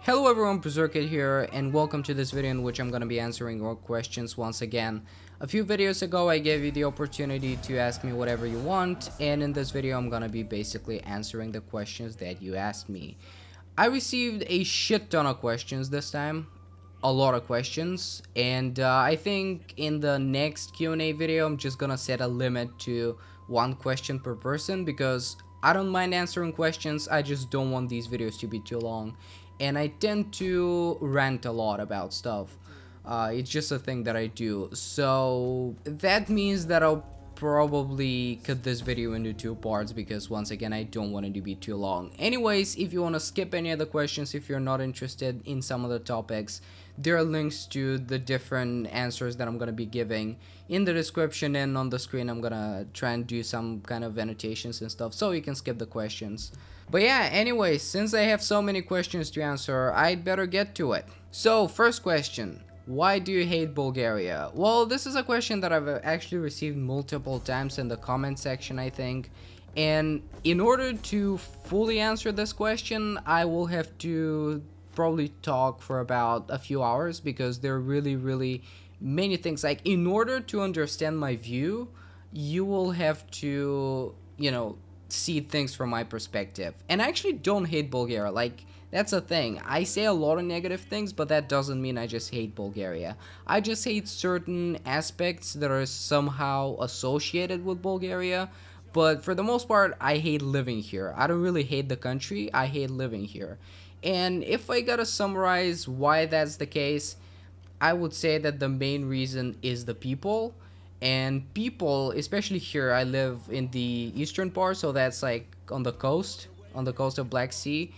Hello everyone, Berserkhead here, and welcome to this video in which I'm going to be answering your questions once again. A few videos ago I gave you the opportunity to ask me whatever you want, and in this video I'm going to be basically answering the questions that you asked me. I received a shit ton of questions this time, a lot of questions, and I think in the next Q&A video I'm just gonna set a limit to one question per person because I don't mind answering questions, I just don't want these videos to be too long, and I tend to rant a lot about stuff. It's just a thing that I do, so that means that I'll probably cut this video into two parts because once again I don't want it to be too long. Anyways, if you want to skip any of the questions, if you're not interested in some of the topics, there are links to the different answers that I'm going to be giving in the description, and on the screen I'm going to try and do some kind of annotations and stuff so you can skip the questions. But yeah, anyways, since I have so many questions to answer, I'd better get to it. So first question: why do you hate Bulgaria? Well, this is a question that I've actually received multiple times in the comment section, I think. And in order to fully answer this question, I will have to probably talk for about a few hours because there are really many things. Like, in order to understand my view, you will have to, see things from my perspective. And I actually don't hate Bulgaria. Like, that's the thing. I say a lot of negative things, but that doesn't mean I just hate Bulgaria. I just hate certain aspects that are somehow associated with Bulgaria. But for the most part, I hate living here. I don't really hate the country, I hate living here. And if I gotta summarize why that's the case, I would say that the main reason is the people. And people, especially here, I live in the eastern part, so that's like on the coast of Black Sea.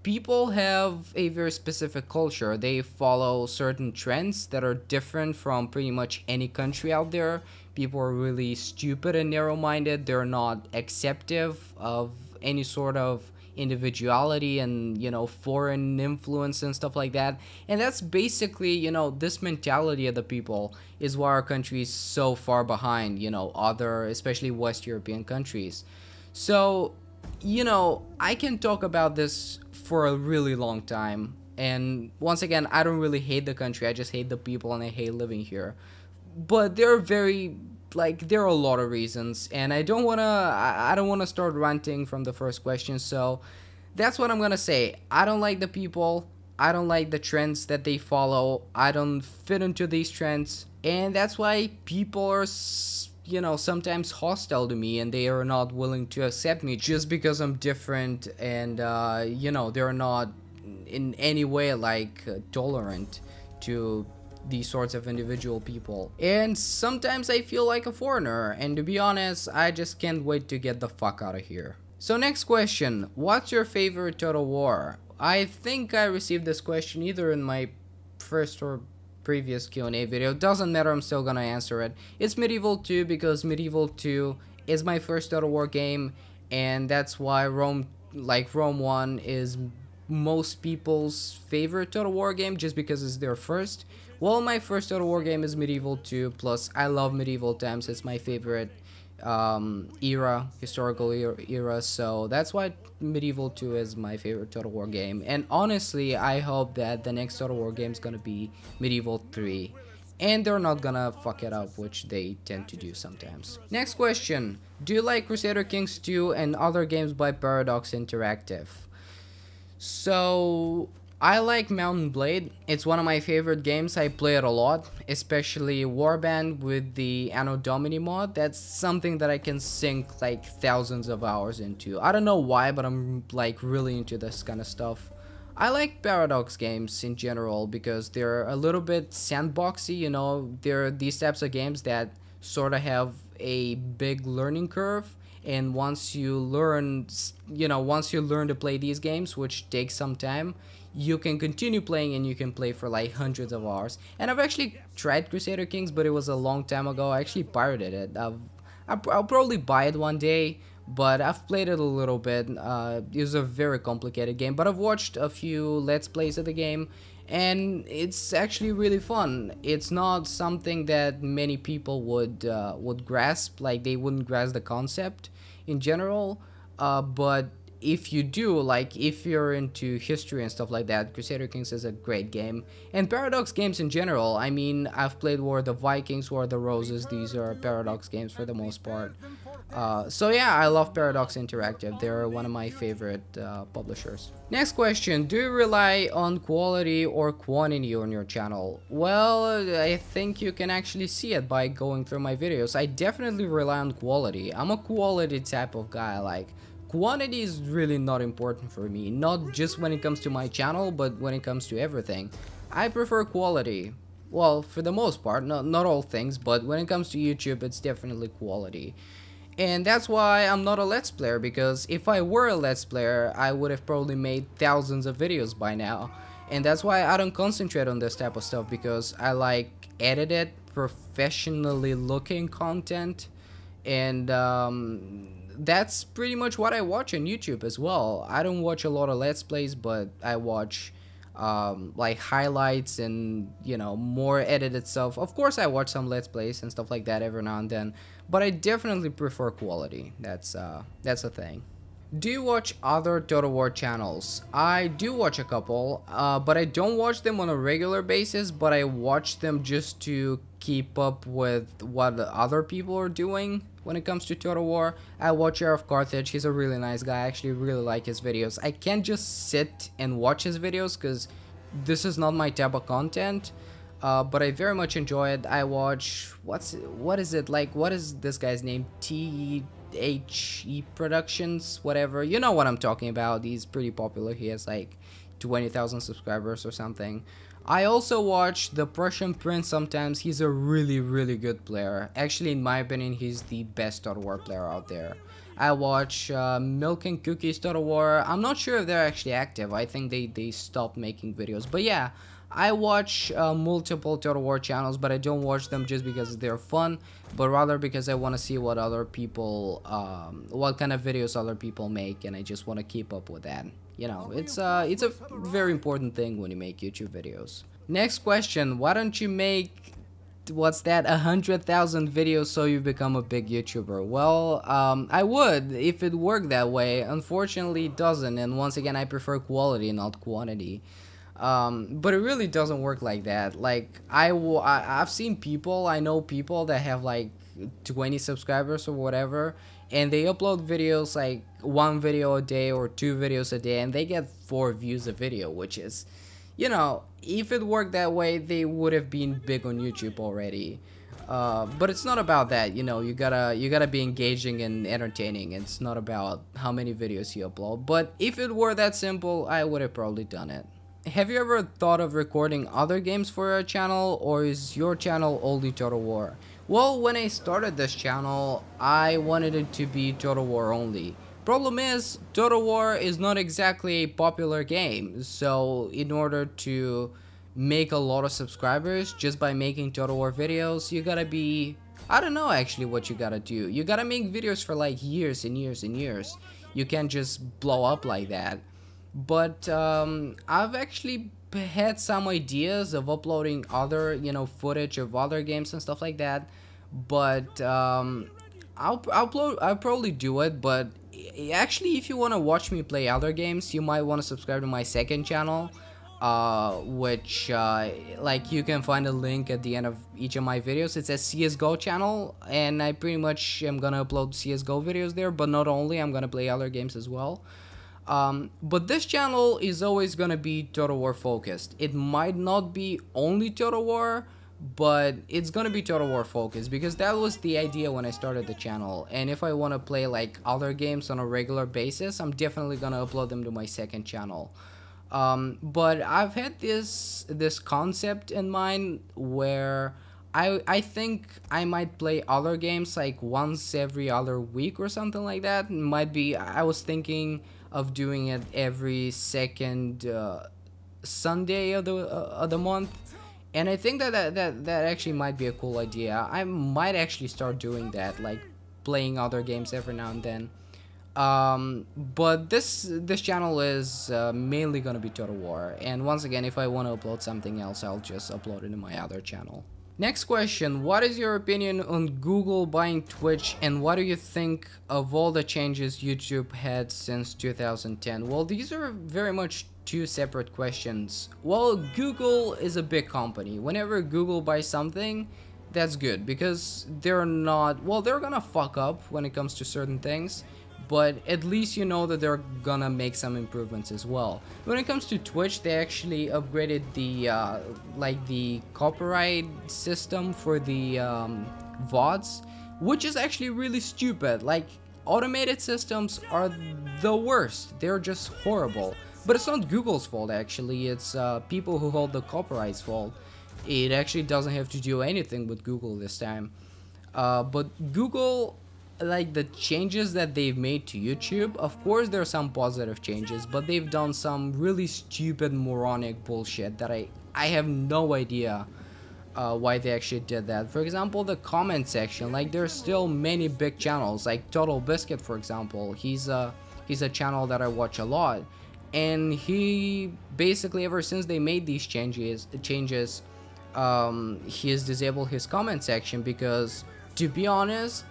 People have a very specific culture. They follow certain trends that are different from pretty much any country out there. People are really stupid and narrow-minded. They're not acceptive of any sort of individuality and, foreign influence and stuff like that. And that's basically, this mentality of the people is why our country is so far behind, other, especially West European countries. So, I can talk about this for a really long time. And once again, I don't really hate the country, I just hate the people and I hate living here. But there are there are a lot of reasons, and I don't wanna start ranting from the first question, so that's what I'm gonna say. I don't like the people, I don't like the trends that they follow, I don't fit into these trends, and that's why people are sometimes hostile to me and they are not willing to accept me just because I'm different, and they're not in any way tolerant to these sorts of individual people. And sometimes I feel like a foreigner, and to be honest, I just can't wait to get the fuck out of here. So next question: what's your favorite Total War? I think I received this question either in my first or previous Q&A video. Doesn't matter, I'm still gonna answer it. It's Medieval 2 because Medieval 2 is my first Total War game, and that's why Rome 1 is most people's favorite Total War game just because it's their first. Well, my first Total War game is Medieval 2, plus I love medieval times. It's my favorite historical era, so that's why Medieval 2 is my favorite Total War game. And honestly, I hope that the next Total War game is gonna be Medieval 3, and they're not gonna fuck it up, which they tend to do sometimes. Next question: do you like Crusader Kings 2 and other games by Paradox Interactive? So I like Mount and Blade. It's one of my favorite games. I play it a lot, especially Warband with the Anno Domini mod. That's something that I can sink like thousands of hours into. I don't know why, but I'm like really into this kind of stuff. I like Paradox games in general because they're a little bit sandboxy, they're these types of games that sort of have a big learning curve. And once you learn to play these games, which takes some time, you can continue playing and you can play for like hundreds of hours. And I've actually tried Crusader Kings, but it was a long time ago. I actually pirated it. I'll probably buy it one day, but I've played it a little bit. It was a very complicated game, but I've watched a few Let's Plays of the game, and it's actually really fun. It's not something that many people would grasp, like they wouldn't grasp the concept in general, but if you do, like, if you're into history and stuff like that, Crusader Kings is a great game. And Paradox games in general, I mean, I've played War of the Vikings, War of the Roses. These are Paradox games for the most part. So yeah, I love Paradox Interactive. They're one of my favorite publishers. Next question: do you rely on quality or quantity on your channel? Well, I think you can actually see it by going through my videos. I definitely rely on quality. I'm a quality type of guy. Like, quantity is really not important for me, not just when it comes to my channel, but when it comes to everything. I prefer quality. Well, for the most part, not all things, but when it comes to YouTube, it's definitely quality. And that's why I'm not a Let's Player, because if I were a Let's Player, I would have probably made thousands of videos by now. And that's why I don't concentrate on this type of stuff, because I like edited, professionally looking content. And that's pretty much what I watch on YouTube as well. I don't watch a lot of Let's Plays, but I watch like highlights and, you know, more edited stuff. Of course I watch some Let's Plays and stuff like that every now and then, but I definitely prefer quality. That's a thing. Do you watch other Total War channels? I do watch a couple, but I don't watch them on a regular basis, but I watch them just to keep up with what other people are doing when it comes to Total War. I watch Air of Carthage. He's a really nice guy. I actually really like his videos. I can't just sit and watch his videos because this is not my type of content, but I very much enjoy it. I watch, what is this guy's name? THE Productions, whatever. You know what I'm talking about. He's pretty popular. He has like 20,000 subscribers or something. I also watch the Prussian Prince sometimes. He's a really good player. Actually, in my opinion, he's the best Total War player out there. I watch Milk and Cookies Total War. I'm not sure if they're actually active. I think they stopped making videos. But yeah, I watch multiple Total War channels, but I don't watch them just because they're fun, but rather because I want to see what other people, what kind of videos other people make, and I just want to keep up with that. You know, it's a very important thing when you make YouTube videos. Next question: why don't you make, what's that, 100,000 videos so you become a big YouTuber? Well, I would if it worked that way. Unfortunately, it doesn't, and once again, I prefer quality, not quantity. But it really doesn't work like that. Like, I've seen people, I know people that have like 20 subscribers or whatever, and they upload videos, like one video a day or 2 videos a day, and they get 4 views a video, which is, you know, if it worked that way, they would have been big on YouTube already. But it's not about that, you know. You gotta be engaging and entertaining. It's not about how many videos you upload. But if it were that simple, I would have probably done it. Have you ever thought of recording other games for your channel, or is your channel only Total War? Well, when I started this channel, I wanted it to be Total War only. Problem is, Total War is not exactly a popular game, so in order to make a lot of subscribers just by making Total War videos, you gotta be, I don't know actually what you gotta do. You gotta make videos for like years and years and years. You can't just blow up like that. But I've actually had some ideas of uploading other, you know, footage of other games and stuff like that. But I'll probably do it. But actually, if you want to watch me play other games, you might want to subscribe to my second channel, which like, you can find a link at the end of each of my videos. It's a CSGO channel, and I pretty much am gonna upload CSGO videos there. But not only, I'm gonna play other games as well. But this channel is always gonna be Total War focused. It might not be only Total War, but it's gonna be Total War focused, because that was the idea when I started the channel. And if I want to play like other games on a regular basis, I'm definitely gonna upload them to my second channel. But I've had this concept in mind where I think I might play other games like once every other week or something like that. Might be, I was thinking of doing it every second Sunday of the month, and I think that actually might be a cool idea. I might actually start doing that, like playing other games every now and then. But this channel is mainly gonna be Total War, and once again, if I want to upload something else, I'll just upload it to my other channel. Next question, what is your opinion on Google buying Twitch, and what do you think of all the changes YouTube had since 2010? Well, these are very much two separate questions. Well, Google is a big company. Whenever Google buys something, that's good because they're not, well, they're gonna fuck up when it comes to certain things, but at least you know that they're gonna make some improvements as well. When it comes to Twitch, they actually upgraded the like the copyright system for the VODs, which is actually really stupid. Like, automated systems are the worst. They're just horrible. But it's not Google's fault actually, it's people who hold the copyrights fault. It actually doesn't have to do anything with Google this time. But Google, like the changes that they've made to YouTube, of course there are some positive changes, but they've done some really stupid moronic bullshit that I have no idea why they actually did that. For example, the comment section, like there's still many big channels like Total Biscuit, for example. He's a channel that I watch a lot, and he basically, ever since they made these changes he has disabled his comment section because, to be honest,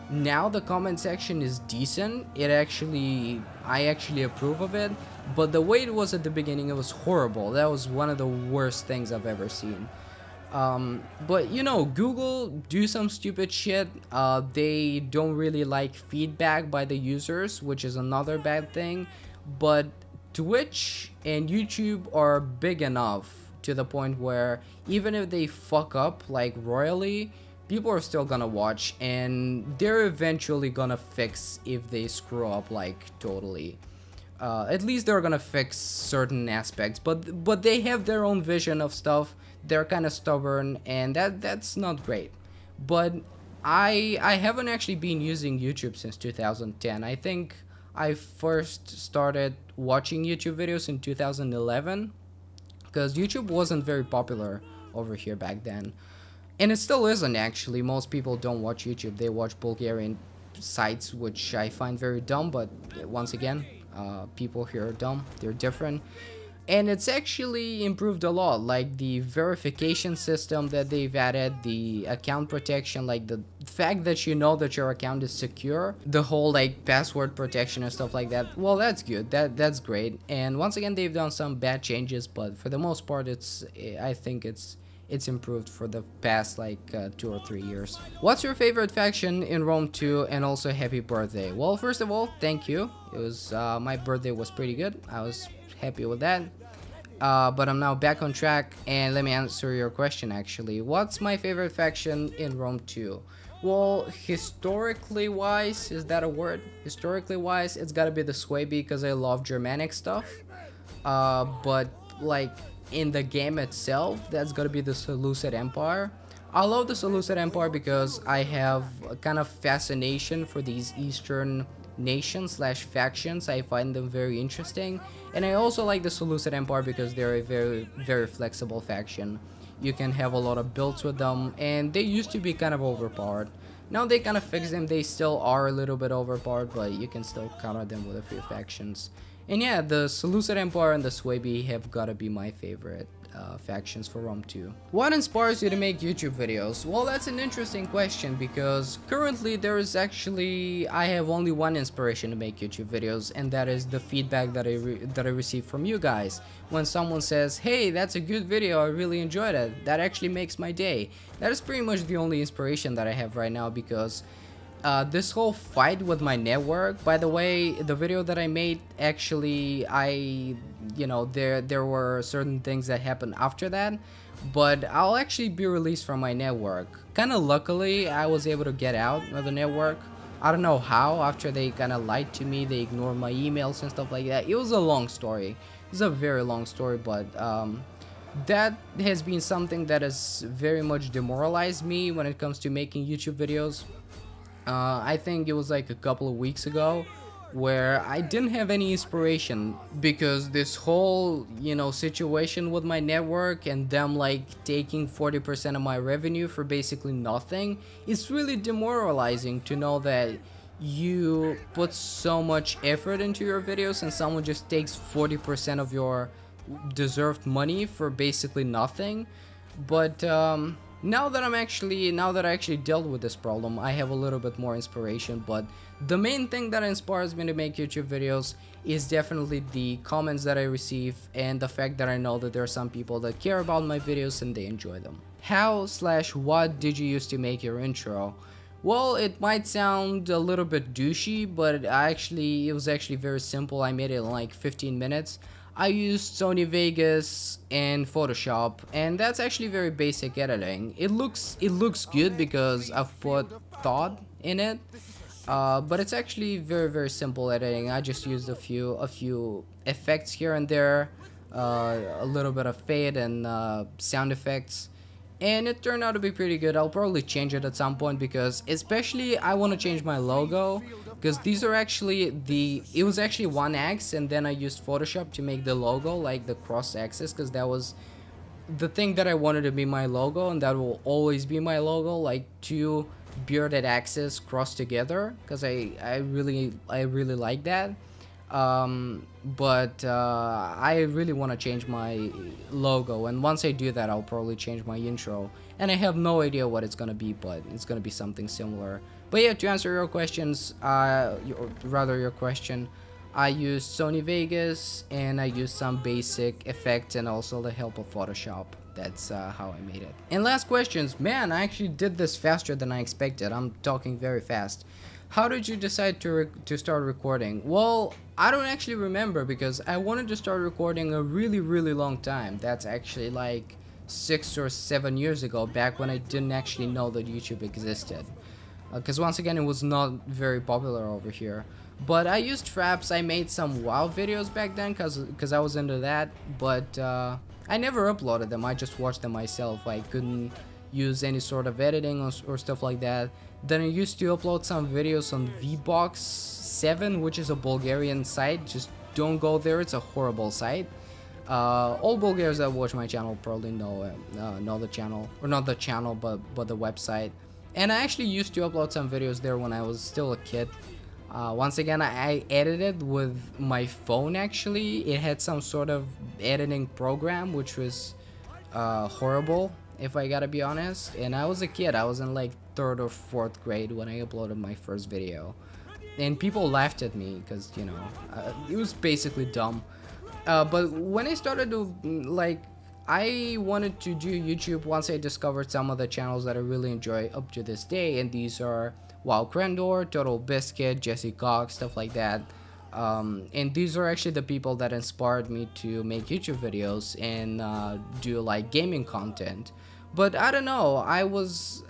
now the comment section is decent. I actually approve of it, but the way it was at the beginning, it was horrible. That was one of the worst things I've ever seen. But you know, Google do some stupid shit. They don't really like feedback by the users, which is another bad thing. But Twitch and YouTube are big enough to the point where even if they fuck up like royally, people are still gonna watch, and they're eventually gonna fix if they screw up like totally. At least they're gonna fix certain aspects, but they have their own vision of stuff. They're kind of stubborn, and that's not great. But I haven't actually been using YouTube since 2010. I think I first started watching YouTube videos in 2011 because YouTube wasn't very popular over here back then. And it still isn't actually. Most people don't watch YouTube. They watch Bulgarian sites, which I find very dumb, but once again, people here are dumb. They're different. And it's actually improved a lot, like the verification system that they've added, the account protection, like the fact that you know that your account is secure, the whole like password protection and stuff like that. Well, that's good. That's great. And once again, they've done some bad changes, but for the most part, I think it's improved for the past like 2 or 3 years. What's your favorite faction in Rome 2, and also happy birthday? Well, first of all, thank you. It was my birthday was pretty good. I was happy with that. But I'm now back on track, and let me answer your question actually. What's my favorite faction in Rome 2? Well, historically wise, is that a word? Historically wise, it's gotta be the Swaby because I love Germanic stuff. But like in the game itself, that's gotta be the Seleucid Empire. I love the Seleucid Empire because I have a kind of fascination for these Eastern nations slash factions. I find them very interesting, and I also like the Seleucid Empire because they're a very flexible faction. You can have a lot of builds with them, and they used to be kind of overpowered. Now they kind of fixed them. They still are a little bit overpowered, but you can still counter them with a few factions. And yeah, the Seleucid Empire and the Swaby have gotta be my favorite factions for Rome 2. What inspires you to make YouTube videos? Well, that's an interesting question because currently there is actually, I have only one inspiration to make YouTube videos, and that is the feedback that I receive from you guys. When someone says, hey, that's a good video, I really enjoyed it, that actually makes my day. That is pretty much the only inspiration that I have right now, because this whole fight with my network, by the way, the video that I made, actually, there were certain things that happened after that, but I'll actually be released from my network. Kind of luckily, I was able to get out of the network. I don't know how. After they kind of lied to me, they ignored my emails and stuff like that. It was a long story. It's a very long story, but that has been something that has very much demoralized me when it comes to making YouTube videos. I think it was like a couple of weeks ago where I didn't have any inspiration because this whole, situation with my network and them like taking 40% of my revenue for basically nothing. It's really demoralizing to know that you put so much effort into your videos and someone just takes 40% of your deserved money for basically nothing. But Now that I actually dealt with this problem, I have a little bit more inspiration, but the main thing that inspires me to make YouTube videos is definitely the comments that I receive and the fact that I know that there are some people that care about my videos and they enjoy them. How/what did you use to make your intro? Well, it might sound a little bit douchey, but it was actually very simple. I made it in like 15 minutes. I used Sony Vegas and Photoshop, and that's actually very basic editing. It looks good because I've put thought in it, but it's actually very simple editing. I just used a few effects here and there, a little bit of fade and sound effects, and it turned out to be pretty good. I'll probably change it at some point because especially I want to change my logo, because these are actually it was actually one X, and then I used Photoshop to make the logo like the cross axis, because that was the thing that I wanted to be my logo, and that will always be my logo, like two bearded axes crossed together, because I really like that. But I really want to change my logo, and once I do that I'll probably change my intro, and I have no idea what it's gonna be, but it's gonna be something similar. But yeah, to answer your questions, your question, I used Sony Vegas and I used some basic effects and also the help of Photoshop. That's how I made it. And last questions, man, I actually did this faster than I expected. I'm talking very fast. How did you decide to start recording? Well, I don't actually remember, because I wanted to start recording a really long time. That's actually like 6 or 7 years ago, back when I didn't actually know that YouTube existed. Because once again, it was not very popular over here. But I used traps. I made some WoW videos back then because I was into that, but I never uploaded them. I just watched them myself. I couldn't use any sort of editing or stuff like that. Then I used to upload some videos on VBox7, which is a Bulgarian site. Just don't go there, it's a horrible site. All Bulgarians that watch my channel probably know the channel, or not the channel, but the website. And I actually used to upload some videos there when I was still a kid. Once again, I edited with my phone. Actually, it had some sort of editing program which was horrible, if I gotta be honest. And I was a kid. I was in like 3rd or 4th grade when I uploaded my first video, and people laughed at me because, you know, it was basically dumb. But when I started to, like, I wanted to do YouTube once I discovered some of the channels that I really enjoy up to this day, and these are Wow Crendor, Total Biscuit, Jesse Cox, stuff like that. And these are actually the people that inspired me to make YouTube videos and do like gaming content. But I don't know, I was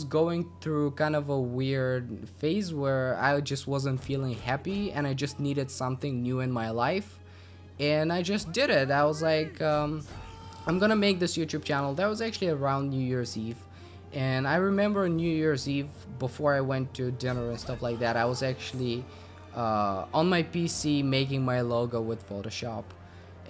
going through kind of a weird phase where I just wasn't feeling happy, and I just needed something new in my life, and I just did it. I was like, I'm gonna make this YouTube channel. That was actually around New Year's Eve, and I remember New Year's Eve, before I went to dinner and stuff like that, I was actually on my PC making my logo with Photoshop.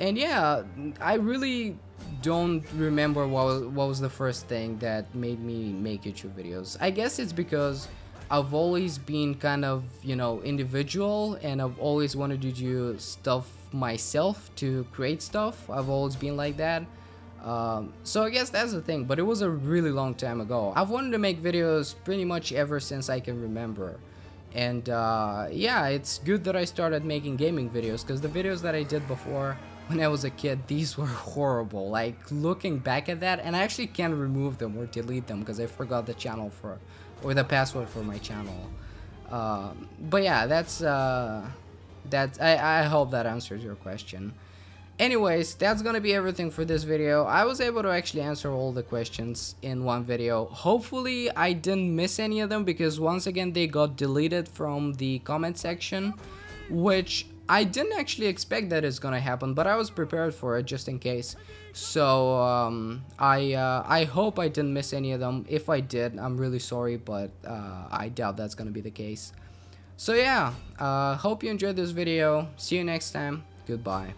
And yeah, I really don't remember what was the first thing that made me make YouTube videos. I guess it's because I've always been kind of, you know, individual, and I've always wanted to do stuff myself, to create stuff. I've always been like that. So I guess that's the thing, but it was a really long time ago. I've wanted to make videos pretty much ever since I can remember. And yeah, it's good that I started making gaming videos, because the videos that I did before when I was a kid, these were horrible. Like, looking back at that, and I actually can't remove them or delete them because I forgot the channel or the password for my channel. But yeah, I hope that answers your question. Anyways, that's gonna be everything for this video. I was able to actually answer all the questions in one video. Hopefully I didn't miss any of them, because once again they got deleted from the comment section, which I didn't actually expect that it's gonna happen, but I was prepared for it just in case. So I hope I didn't miss any of them. If I did, I'm really sorry, but I doubt that's gonna be the case. So yeah, hope you enjoyed this video. See you next time. Goodbye.